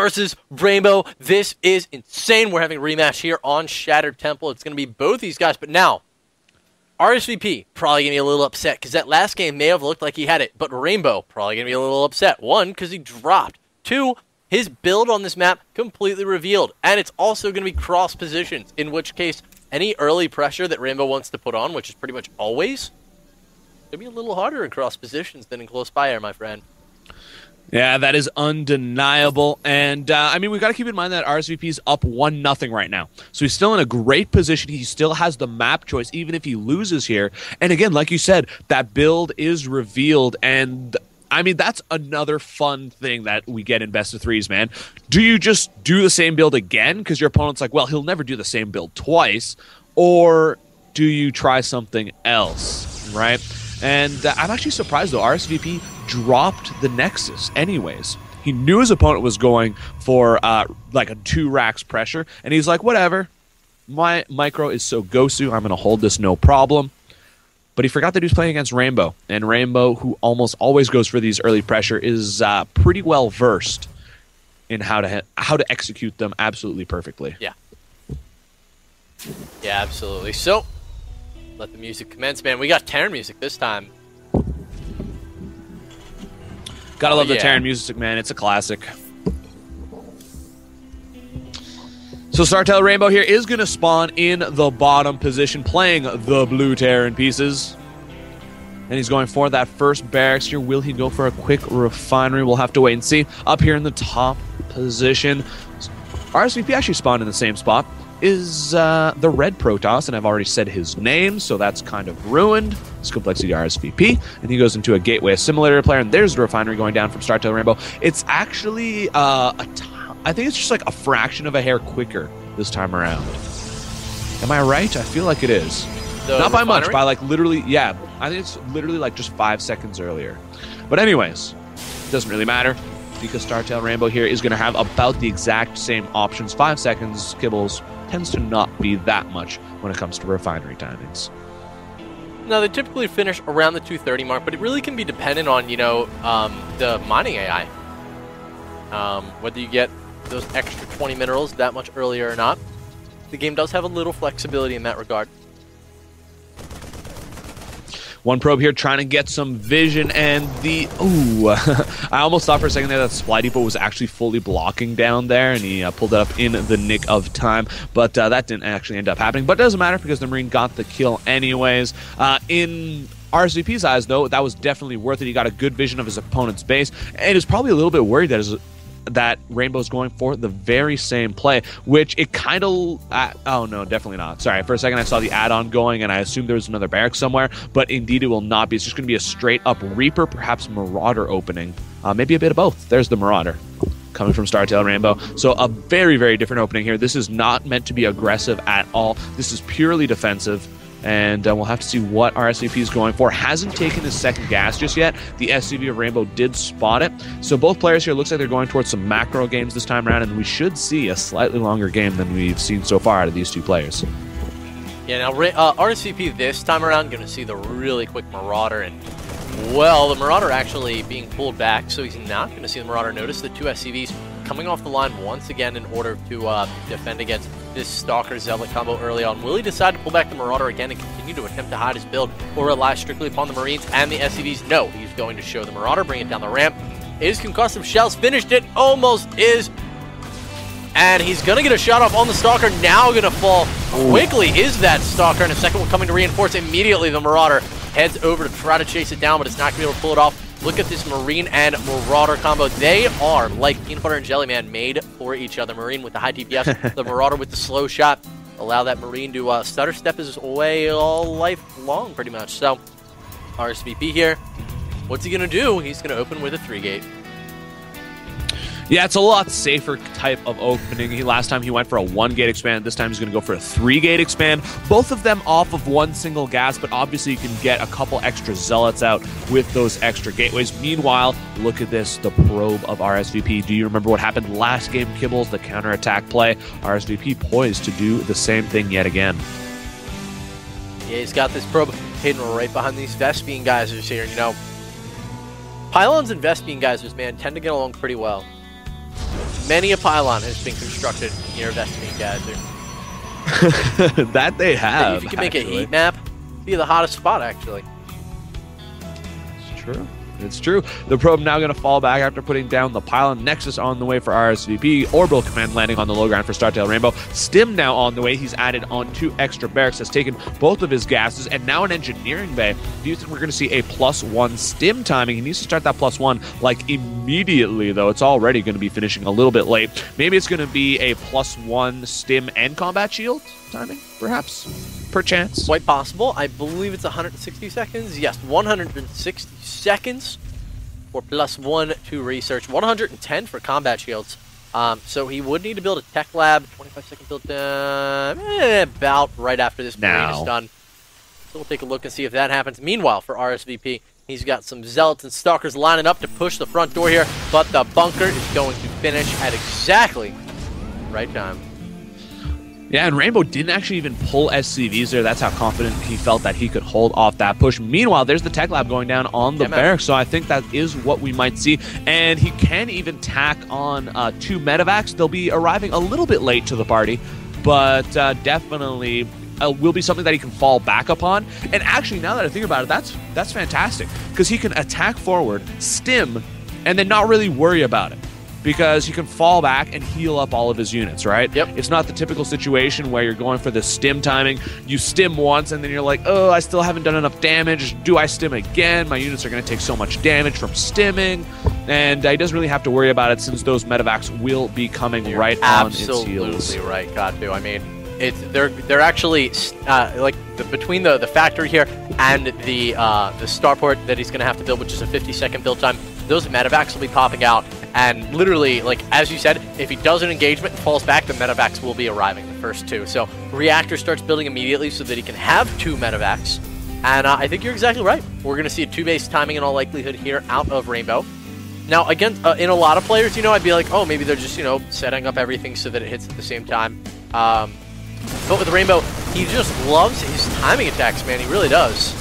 versus Rainbow. This is insane. We're having a rematch here on Shattered Temple. It's going to be both these guys, but now rsvp probably going to be a little upset because that last game may have looked like he had it, but Rainbow probably going to be a little upset. One, because he dropped. Two, his build on this map completely revealed, and it's also going to be cross positions, in which case any early pressure that Rainbow wants to put on, which is pretty much always, going to be a little harder in cross positions than in close fire, my friend. Yeah, that is undeniable. And, I mean, we've got to keep in mind that rsvp is up 1-0 right now. So he's still in a great position. He still has the map choice, even if he loses here. And again, like you said, that build is revealed. And, I mean, that's another fun thing that we get in best of threes, man. Do you just do the same build again? Because your opponent's like, well, he'll never do the same build twice. Or do you try something else, right? And I'm actually surprised, though. rsvp dropped the Nexus anyways. He knew his opponent was going for like a 2 racks pressure, and he's like, whatever. My micro is so Gosu, I'm going to hold this no problem. But he forgot that he was playing against Rainbow, and Rainbow, who almost always goes for these early pressure, is pretty well versed in how to execute them absolutely perfectly. Yeah. Yeah, absolutely. So, let the music commence, man. We got Terran music this time. Gotta love the Terran music, man. It's a classic. So Startel Rainbow here is going to spawn in the bottom position, playing the blue Terran pieces. And he's going for that first barracks here. Will he go for a quick refinery? We'll have to wait and see. Up here in the top position, rsvp actually spawned in the same spot. Is the red Protoss, and I've already said his name, so that's kind of ruined. It's Complexity rsvp, and he goes into a gateway simulator player, and there's the refinery going down from Startel Rainbow. It's actually I think it's just like a fraction of a hair quicker this time around. Am I right? I feel like it is. Not by much, by like literally, yeah. I think it's literally like just 5 seconds earlier. But anyways, it doesn't really matter, because Startel Rainbow here is going to have about the exact same options. 5 seconds, Kibbelz tends to not be that much when it comes to refinery timings. No, they typically finish around the 2:30 mark, but it really can be dependent on, you know, the mining AI. Whether you get those extra 20 minerals that much earlier or not. The game does have a little flexibility in that regard. One probe here trying to get some vision, and the... Ooh, I almost thought for a second there that Supply Depot was actually fully blocking down there, and he pulled it up in the nick of time, but that didn't actually end up happening. But it doesn't matter, because the Marine got the kill anyways. In rsvp's eyes, though, that was definitely worth it. He got a good vision of his opponent's base, and is probably a little bit worried that Rainbow's going for the very same play, which it kind of... oh, no, definitely not. Sorry, for a second I saw the add-on going, and I assumed there was another barrack somewhere, but indeed it will not be. It's just going to be a straight-up Reaper, perhaps Marauder opening. Maybe a bit of both. There's the Marauder coming from Startel Rainbow. So a very, very different opening here. This is not meant to be aggressive at all. This is purely defensive. And we'll have to see what rsvp is going for. Hasn't taken his second gas just yet. The SCV of Rainbow did spot it. So both players here looks like they're going towards some macro games this time around, and we should see a slightly longer game than we've seen so far out of these two players. Yeah, now rsvp this time around going to see the really quick Marauder, and well, the Marauder actually being pulled back, so he's not going to see the Marauder. Notice the two SCVs coming off the line once again in order to defend against this Stalker Zealot combo early on. Will he decide to pull back the Marauder again and continue to attempt to hide his build, or rely strictly upon the Marines and the SCVs? No, he's going to show the Marauder, bring it down the ramp. Is concussive shells, finished it, almost is. And he's going to get a shot off on the Stalker, now going to fall quickly. Is that Stalker, and a second one coming to reinforce immediately. The Marauder heads over to try to chase it down, but it's not going to be able to pull it off. Look at this Marine and Marauder combo. They are like peanut butter and jelly, man, made for each other. Marine with the high DPS, the Marauder with the slow shot. Allow that Marine to stutter step his way all life long, pretty much. So, rsvp here. What's he going to do? He's going to open with a 3-gate. Yeah, it's a lot safer type of opening. Last time he went for a 1-gate expand. This time he's going to go for a 3-gate expand. Both of them off of one single gas, but obviously you can get a couple extra Zealots out with those extra gateways. Meanwhile, look at this, the probe of rsvp. Do you remember what happened last game, Kibbelz? The counterattack play. rsvp poised to do the same thing yet again. Yeah, he's got this probe hidden right behind these Vespene geysers here. You know, Pylons and Vespene geysers, man, tend to get along pretty well. Many a pylon has been constructed near Vestine Katu. That they have. If you can make a heat map, be the hottest spot, actually. It's true. It's true. The probe now going to fall back after putting down the pylon. Nexus on the way for RSVP. Orbital Command landing on the low ground for Startail Rainbow. Stim now on the way. He's added on 2 extra barracks. Has taken both of his gases. And now an engineering bay. Do you think we're going to see a +1 Stim timing? He needs to start that +1 like immediately, though. It's already going to be finishing a little bit late. Maybe it's going to be a +1 Stim and combat shield timing, perhaps. Perchance. Quite possible. I believe it's 160 seconds. Yes, 160 seconds for +1 to research. 110 for combat shields. So he would need to build a tech lab. 25-second build time. About right after this parade is done. So we'll take a look and see if that happens. Meanwhile, for RSVP, he's got some Zealots and Stalkers lining up to push the front door here. But the bunker is going to finish at exactly the right time. Yeah, and Rainbow didn't actually even pull SCVs there. That's how confident he felt that he could hold off that push. Meanwhile, there's the tech lab going down on the barracks, so I think that is what we might see. And he can even tack on 2 medevacs. They'll be arriving a little bit late to the party, but definitely will be something that he can fall back upon. And actually, now that I think about it, that's fantastic, because he can attack forward, stim, and then not really worry about it, because he can fall back and heal up all of his units, right? Yep. It's not the typical situation where you're going for the stim timing. You stim once, and then you're like, oh, I still haven't done enough damage. Do I stim again? My units are going to take so much damage from stimming. And he doesn't really have to worry about it, since those medevacs will be coming right on its heels. Absolutely right, Katu. I mean, they're actually between the factory here and the starport that he's going to have to build, which is a 50-second build time. Those medevacs will be popping out, and literally, like as you said, if he does an engagement and falls back, the medevacs will be arriving, the first 2. So Reactor starts building immediately so that he can have 2 medevacs. And I think you're exactly right. We're going to see a 2-base timing in all likelihood here out of Rainbow. Now, again, in a lot of players, I'd be like, oh, maybe they're just, setting up everything so that it hits at the same time. But with Rainbow, he just loves his timing attacks, man. He really does.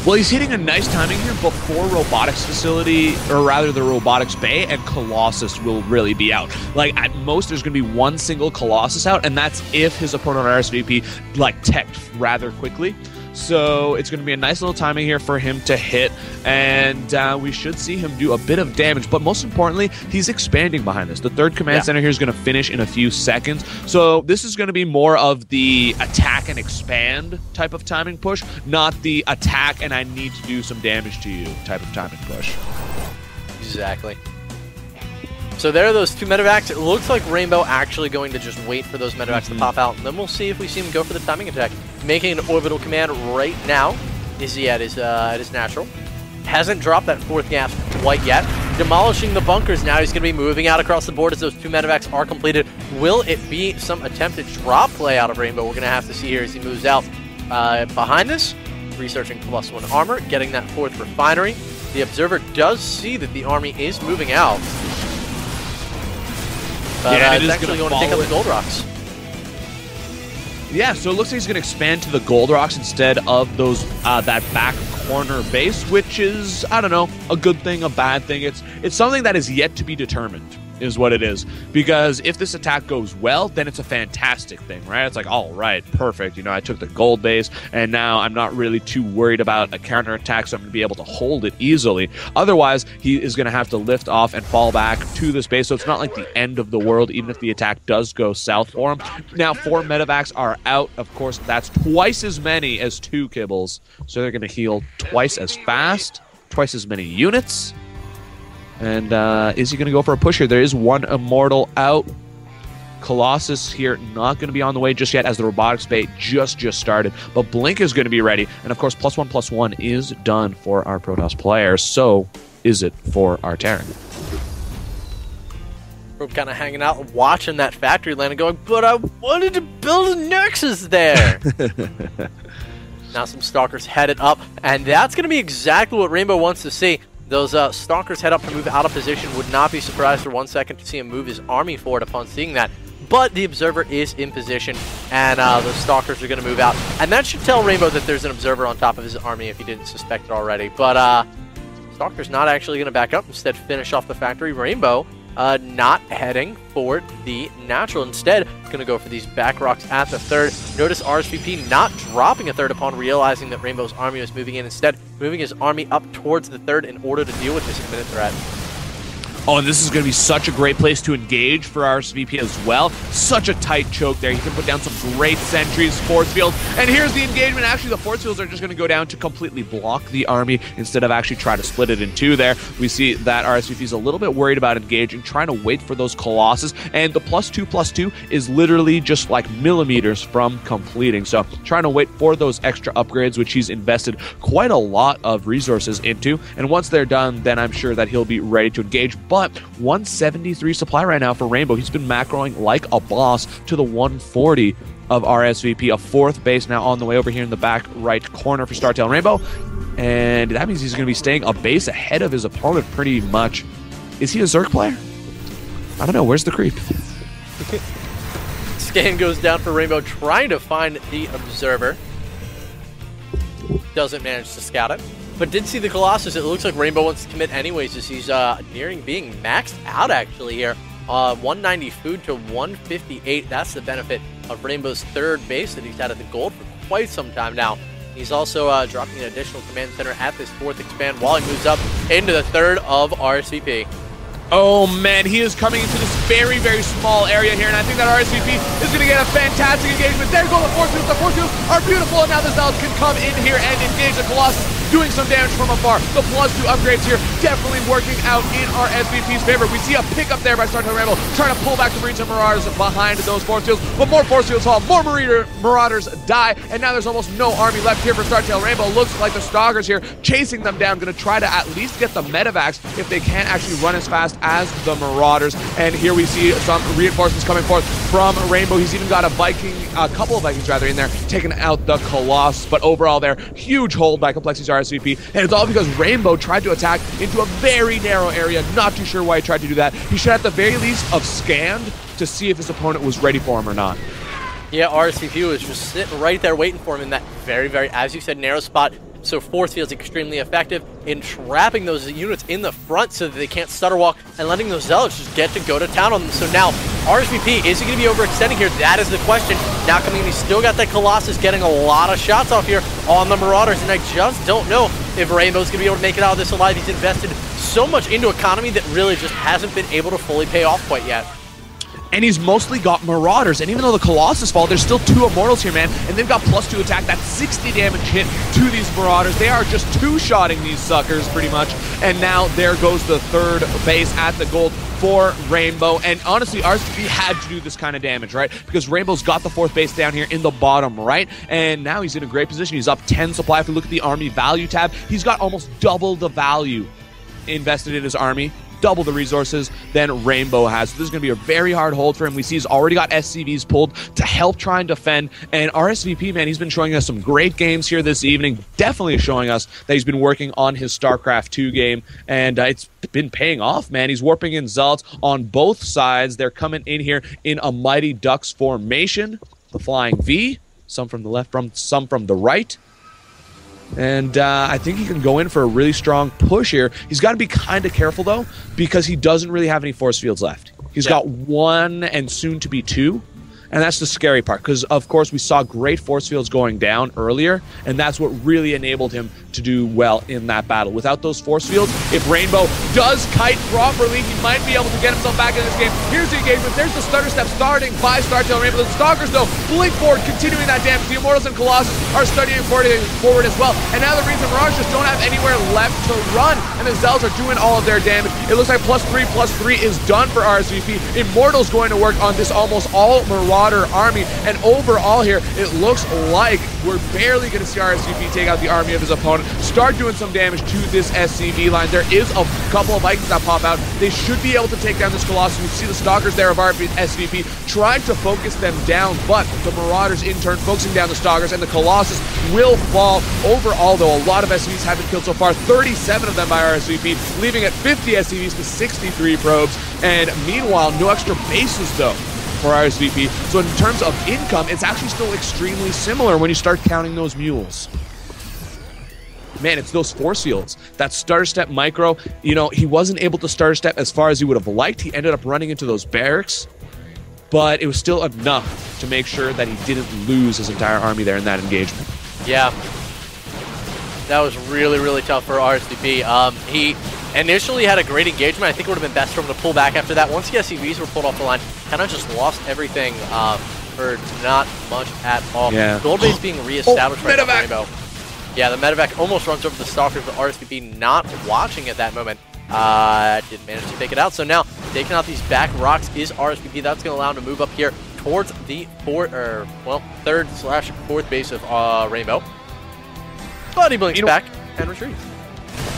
Well, he's hitting a nice timing here before Robotics Facility, or rather the Robotics Bay, and Colossus will really be out. Like, at most, there's going to be 1 single Colossus out, and that's if his opponent RSVP, teched rather quickly. So it's going to be a nice little timing here for him to hit, and we should see him do a bit of damage. But most importantly, he's expanding behind this. The 3rd command center here is going to finish in a few seconds. So this is going to be more of the attack and expand type of timing push, not the attack and I need to do some damage to you type of timing push. Exactly. So there are those 2 medevacs. It looks like Rainbow actually going to just wait for those medevacs to pop out, and then we'll see if we see him go for the timing attack. Making an orbital command right now. Is he at his natural? Hasn't dropped that 4th gas quite yet. Demolishing the bunkers now. He's going to be moving out across the board as those 2 medevacs are completed. Will it be some attempted drop play out of Rainbow? We're going to have to see here as he moves out. Behind this, researching +1 armor, getting that 4th refinery. The Observer does see that the army is moving out. But it's actually going to take up the Gold Rocks. Yeah, so it looks like he's going to expand to the Gold Rocks instead of those that back corner base, which is, I don't know, a good thing, a bad thing. It's something that is yet to be determined, is what it is. Because if this attack goes well, then it's a fantastic thing, right? It's like, all right, perfect. I took the gold base, and now I'm not really too worried about a counterattack, so I'm going to be able to hold it easily. Otherwise, he is going to have to lift off and fall back to this base, so it's not like the end of the world, even if the attack does go south for him. Now, 4 medevacs are out. Of course, that's twice as many as 2 Kibbelz, so they're going to heal twice as fast, twice as many units. And is he going to go for a push here? There is 1 Immortal out. Colossus here not going to be on the way just yet, as the Robotics Bay just started. But Blink is going to be ready. And of course, +1/+1 is done for our Protoss players. So is it for our Terran. We're kind of hanging out, watching that factory land and going, but I wanted to build a Nexus there. Now some Stalkers headed up, and that's going to be exactly what Rainbow wants to see. Those Stalkers head up to move out of position. Would not be surprised for 1 second to see him move his army forward upon seeing that. But the Observer is in position, and the Stalkers are going to move out. And that should tell Rainbow that there's an Observer on top of his army if he didn't suspect it already. But Stalker's not actually going to back up. Instead, finish off the factory. Rainbow not heading for the natural. Instead, going to go for these back rocks at the third. Notice rsvp not dropping a third upon realizing that Rainbow's army was moving in. Instead, moving his army up towards the third in order to deal with this imminent threat. Oh, and this is going to be such a great place to engage for rsvp as well. Such a tight choke there. He can put down some great sentries, force fields, and here's the engagement. Actually, the force fields are just going to go down to completely block the army instead of actually try to split it in two there. We see that rsvp is a little bit worried about engaging, trying to wait for those colossus, and the +2/+2 is literally just like millimeters from completing. So trying to wait for those extra upgrades, which he's invested quite a lot of resources into, and once they're done, then I'm sure that he'll be ready to engage. But 173 supply right now for Rainbow. He's been macroing like a boss to the 140 of rsvp. A fourth base now on the way over here in the back right corner for StarTale Rainbow. And that means he's going to be staying a base ahead of his opponent pretty much. Is he a Zerg player? I don't know. Where's the creep? Scan goes down for Rainbow, trying to find the Observer. Doesn't manage to scout it. But did see the Colossus. It looks like Rainbow wants to commit anyways, as he's nearing being maxed out actually here. 190 food to 158. That's the benefit of Rainbow's third base that he's had at the gold for quite some time now. He's also dropping an additional command center at this fourth expand while he moves up into the third of rsvp. Oh man, he is coming into this very, very small area here, and I think that rsvp is going to get a fantastic engagement. There go the force fields. The force fields are beautiful, and now the Zealots can come in here and engage the Colossus, doing some damage from afar. The +2 upgrades here definitely working out in rsvp's favor. We see a pickup there by StarTale Rainbow, trying to pull back the Marines and Marauders behind those force fields, but more force fields fall, more Marauders die, and now there's almost no army left here for StarTale Rainbow. Looks like the Stalkers here chasing them down, going to try to at least get the medevacs if they can't actually run as fast as the Marauders. And here we see some reinforcements coming forth from Rainbow. He's even got a couple of Vikings rather in there, taking out the Colossus. But overall there, huge hold by Complexity's rsvp, and it's all because Rainbow tried to attack into a very narrow area. Not too sure why he tried to do that. He should at the very least have scanned to see if his opponent was ready for him or not. Yeah, rsvp was just sitting right there waiting for him in that very, very, as you said, narrow spot. So force field is extremely effective in trapping those units in the front so that they can't stutter walk and letting those Zealots just get to go to town on them. So now, rsvp, is he going to be overextending here? That is the question. Now coming in, he's still got that Colossus getting a lot of shots off here on the Marauders, and I just don't know if Rainbow's going to be able to make it out of this alive. He's invested so much into economy that really just hasn't been able to fully pay off quite yet. And he's mostly got Marauders, and even though the Colossus fall, there's still 2 Immortals here, man, and they've got +2 attack. That's 60 damage hit to these Marauders. They are just two-shotting these suckers, pretty much, and now there goes the third base at the gold for Rainbow. And honestly, rsvp had to do this kind of damage, right? Because Rainbow's got the fourth base down here in the bottom right, and now he's in a great position. He's up 10 supply. If you look at the army value tab, he's got almost double the value invested in his army, double the resources than Rainbow has. So this is going to be a very hard hold for him. We see he's already got SCVs pulled to help try and defend. And rsvp, man, he's been showing us some great games here this evening. Definitely showing us that he's been working on his StarCraft 2 game. And it's been paying off, man. He's warping in Zealots on both sides. They're coming in here in a Mighty Ducks formation. The Flying V, some from the left, some from the right. And I think he can go in for a really strong push here. He's got to be kind of careful, though, because he doesn't really have any force fields left. He's got 1 and soon to be 2. And that's the scary part, because, of course, we saw great force fields going down earlier, and that's what really enabled him to do well in that battle. Without those force fields, if Rainbow does kite properly, he might be able to get himself back in this game. Here's the engagement. There's the stutter step starting by StarTale Rainbow. The Stalkers, though, blink forward, continuing that damage. The Immortals and Colossus are studying forward as well. And now the reason Marauders just don't have anywhere left to run, and the Zealots are doing all of their damage. It looks like +3/+3 is done for rsvp. Immortals going to work on this almost all Marauder army, and overall here, it looks like we're barely going to see rsvp take out the army of his opponent, start doing some damage to this SCV line. There is a couple of Vikings that pop out. They should be able to take down this Colossus. We see the Stalkers there of rsvp trying to focus them down, but the Marauders in turn focusing down the Stalkers, and the Colossus will fall. Overall, though, a lot of SCVs have been killed so far, 37 of them by rsvp, leaving at 50 SCVs to 63 probes, and meanwhile, no extra bases, though, for rsvp. So in terms of income, it's actually still extremely similar when you start counting those mules. man, it's those force fields. That stutter step micro, you know, he wasn't able to stutter step as far as he would have liked. He ended up running into those barracks, but it was still enough to make sure that he didn't lose his entire army there in that engagement. Yeah. That was really, really tough for rsvp. He initially had a great engagement. I think it would have been best for him to pull back after that. Once the SCVs were pulled off the line, kind of just lost everything for not much at all. Yeah. Gold base being reestablished right now, Rainbow. Yeah, the medevac almost runs over the Stalkers, but rsvp not watching at that moment. Didn't manage to take it out. So now, taking out these back rocks is rsvp. That's going to allow him to move up here towards the third/fourth base of Rainbow. But he blinks back and retreats.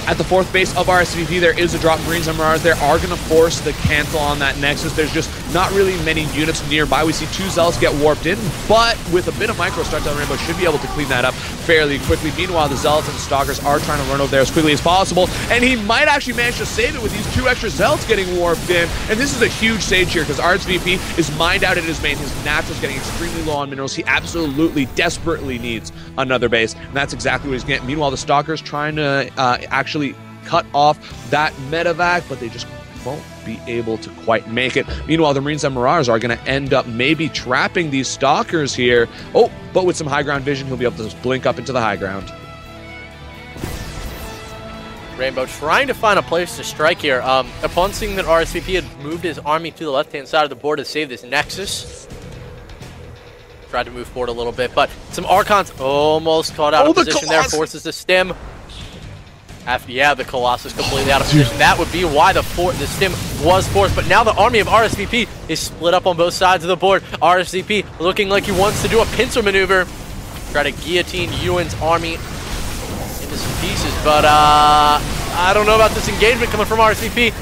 At the fourth base of rsvp, there is a drop. Marines and Marauders there are going to force the cancel on that Nexus. There's just not really many units nearby. We see 2 Zealots get warped in, but with a bit of micro, Startail Rainbow should be able to clean that up fairly quickly. Meanwhile, the Zealots and the Stalkers are trying to run over there as quickly as possible, and he might actually manage to save it with these 2 extra Zealots getting warped in. And this is a huge stage here because rsvp is mined out at his main. His natural's getting extremely low on minerals. He absolutely, desperately needs another base, and that's exactly what he's getting. Meanwhile, the Stalkers trying to actually cut off that medevac, but they just won't be able to quite make it. Meanwhile, the Marines and Marauders are going to end up maybe trapping these Stalkers here. Oh, but with some high ground vision, he'll be able to just blink up into the high ground. Rainbow trying to find a place to strike here. Upon seeing that rsvp had moved his army to the left-hand side of the board to save this Nexus, tried to move forward a little bit, but some Archons almost caught out of position there, forces the stem. Yeah, the Colossus completely out of position. That would be why the stem was forced. But now the army of rsvp is split up on both sides of the board. rsvp looking like he wants to do a pincer maneuver, try to guillotine Ewan's army into some pieces. But I don't know about this engagement coming from rsvp.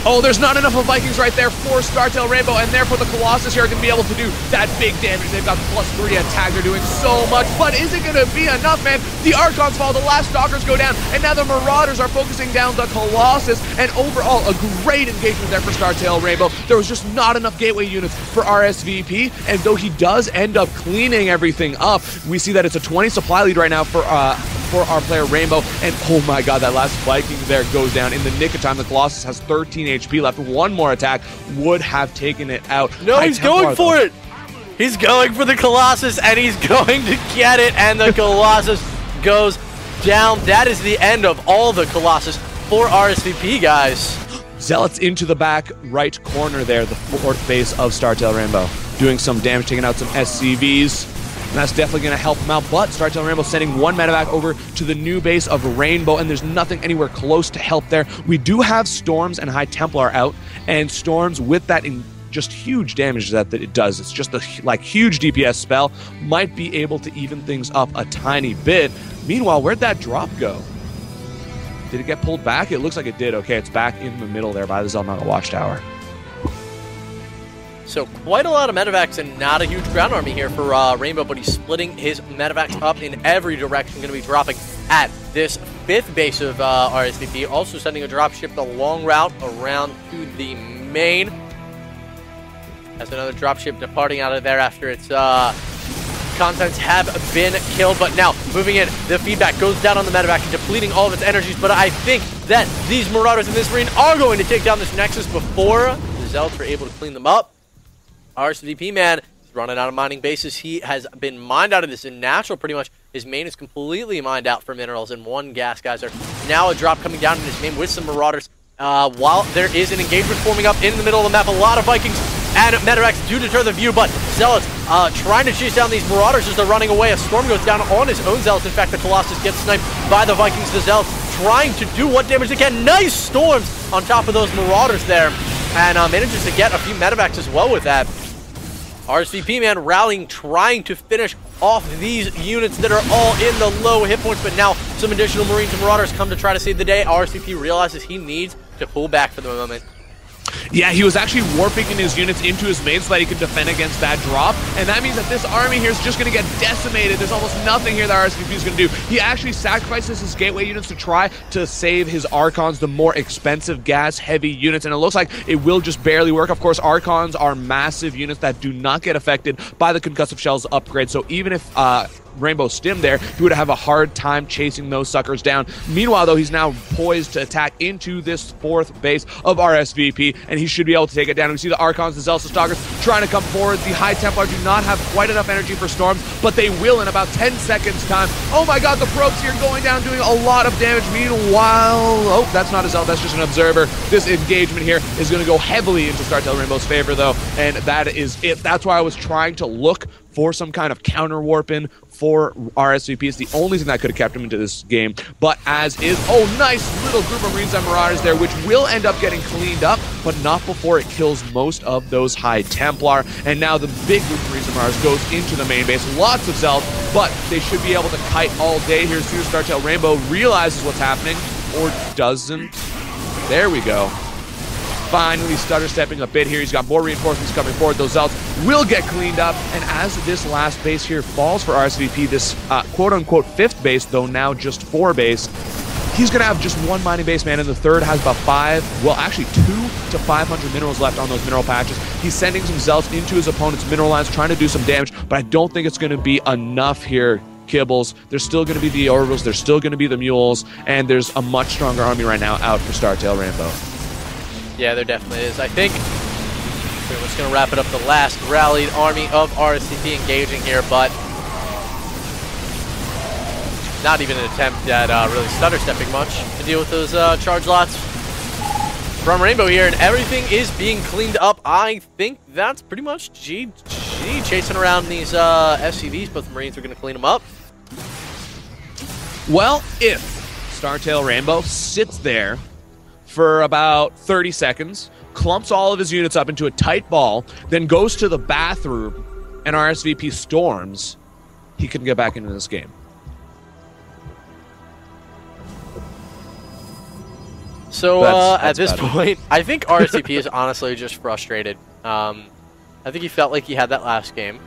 Oh, there's not enough of Vikings right there for Startail Rainbow, and therefore the Colossus here are going to be able to do that big damage. They've got +3 attack. They're doing so much, but is it going to be enough, man? The Archons fall, the last Stalkers go down, and now the Marauders are focusing down the Colossus, and overall, a great engagement there for Startail Rainbow. There was just not enough gateway units for rsvp, and though he does end up cleaning everything up, we see that it's a 20 supply lead right now for our player Rainbow, and oh my god, that last Viking there goes down in the nick of time. The Colossus has 13 HP left. One more attack would have taken it out. No, he's going for it! He's going for the Colossus, and he's going to get it, and the Colossus goes down. That is the end of all the Colossus for rsvp, guys. Zealots into the back right corner there, the fourth base of Startail Rainbow. Doing some damage, taking out some SCVs. And that's definitely going to help him out, but Startail Rainbow sending 1 medevac over to the new base of Rainbow, and there's nothing anywhere close to help there. We do have Storms and High Templar out, and Storms with that just huge damage that it does. It's just a huge DPS spell, might be able to even things up a tiny bit. Meanwhile, where'd that drop go? Did it get pulled back? It looks like it did. Okay, it's back in the middle there by the Zelmaga Watchtower. So quite a lot of medevacs and not a huge ground army here for Rainbow, but he's splitting his medevacs up in every direction. Going to be dropping at this 5th base of rsvp. Also sending a dropship the long route around to the main. Has another dropship departing out of there after its contents have been killed. But now moving in, the feedback goes down on the medevac, depleting all of its energies. But I think that these Marauders in this marine are going to take down this Nexus before the Zealots are able to clean them up. rsvp, man, he's running out of mining bases. He has been mined out of this in natural pretty much. His main is completely mined out for minerals and 1 gas geyser. Now a drop coming down in his main with some Marauders. While there is an engagement forming up in the middle of the map, a lot of Vikings and medevacs do deter the view, but Zealots trying to chase down these Marauders as they're running away. A Storm goes down on his own Zealots. In fact, the Colossus gets sniped by the Vikings. The Zealots trying to do what damage they can. Nice Storms on top of those Marauders there, and manages to get a few medevacs as well with that. rsvp, man, rallying, trying to finish off these units that are all in the low hit points, but now some additional Marines and Marauders come to try to save the day. rsvp realizes he needs to pull back for the moment. Yeah, he was actually warping in his units into his main so that he could defend against that drop, and that means that this army here is just going to get decimated. There's almost nothing here that rsvp is going to do. He actually sacrifices his gateway units to try to save his Archons, the more expensive gas-heavy units, and it looks like it will just barely work. Of course, Archons are massive units that do not get affected by the concussive shells upgrade, so even if Rainbow Stim there, he would have a hard time chasing those suckers down. Meanwhile, though, he's now poised to attack into this 4th base of rsvp, and he should be able to take it down. We see the Archons, the Zelsa Stalkers trying to come forward. The High Templar do not have quite enough energy for Storms, but they will in about 10 seconds time. Oh my god, the probes here going down, doing a lot of damage. Meanwhile, oh, that's not a Zelda, that's just an observer. This engagement here is going to go heavily into StarTale Rainbow's favor, though, and that is it. That's why I was trying to look for some kind of counter warping for rsvp. It's the only thing that could have kept him into this game. But as is, oh, nice little group of Marines and Marauders there, which will end up getting cleaned up, but not before it kills most of those High Templar. And now the big group of Marines and Marauders goes into the main base. Lots of Zelda, but they should be able to kite all day here as soon as StarTale Rainbow realizes what's happening, or doesn't. There we go. Finally stutter stepping a bit here. He's got more reinforcements coming forward. Those Zelts will get cleaned up. And as this last base here falls for rsvp, this quote-unquote 5th base, though now just 4 base, he's going to have just 1 mining base, man, and the 3rd has about 5, well, actually 2 to 500 minerals left on those mineral patches. He's sending some Zelts into his opponent's mineral lines, trying to do some damage, but I don't think it's going to be enough here. Kibbelz, there's still going to be the Orbals, there's still going to be the Mules, and there's a much stronger army right now out for StarTale Rainbow. Yeah, there definitely is. I think we're just going to wrap it up. The last rallied army of rsvp engaging here, but not even an attempt at really stutter stepping much to deal with those charge lots from Rainbow here, and everything is being cleaned up. I think that's pretty much GG. Chasing around these SCVs, but the Marines are going to clean them up. Well, if StarTale Rainbow sits there for about 30 seconds, clumps all of his units up into a tight ball, then goes to the bathroom and rsvp storms, he can get back into this game. So at this point, I think rsvp is honestly just frustrated. I think he felt like he had that last game.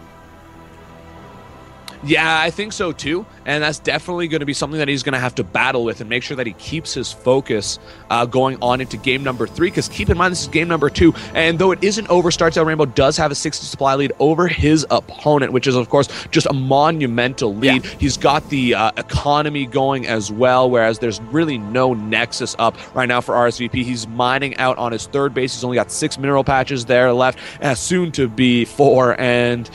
Yeah, I think so too, and that's definitely going to be something that he's going to have to battle with and make sure that he keeps his focus going on into game number 3, because keep in mind this is game number 2, and though it isn't over, StarTale Rainbow does have a 60 supply lead over his opponent, which is of course just a monumental lead. Yeah. He's got the economy going as well, whereas there's really no nexus up right now for rsvp. He's mining out on his 3rd base. He's only got 6 mineral patches there left, soon to be 4, and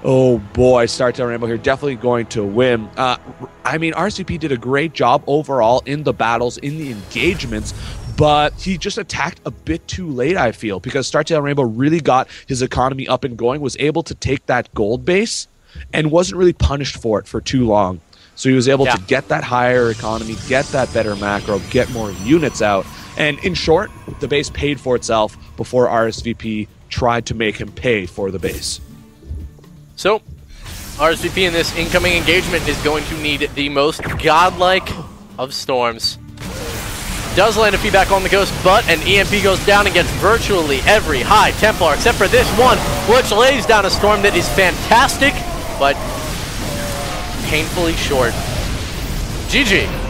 oh boy, StarTale Rainbow here definitely going to win. I mean, rsvp did a great job overall in the battles, in the engagements, but he just attacked a bit too late, I feel, because StarTale Rainbow really got his economy up and going, was able to take that gold base, and wasn't really punished for it for too long. So he was able to get that higher economy, get that better macro, get more units out, and in short, the base paid for itself before rsvp tried to make him pay for the base. So, rsvp in this incoming engagement is going to need the most godlike of storms. Does land a feedback on the Ghost, but an EMP goes down and gets virtually every High Templar except for this one, which lays down a storm that is fantastic, but painfully short. GG.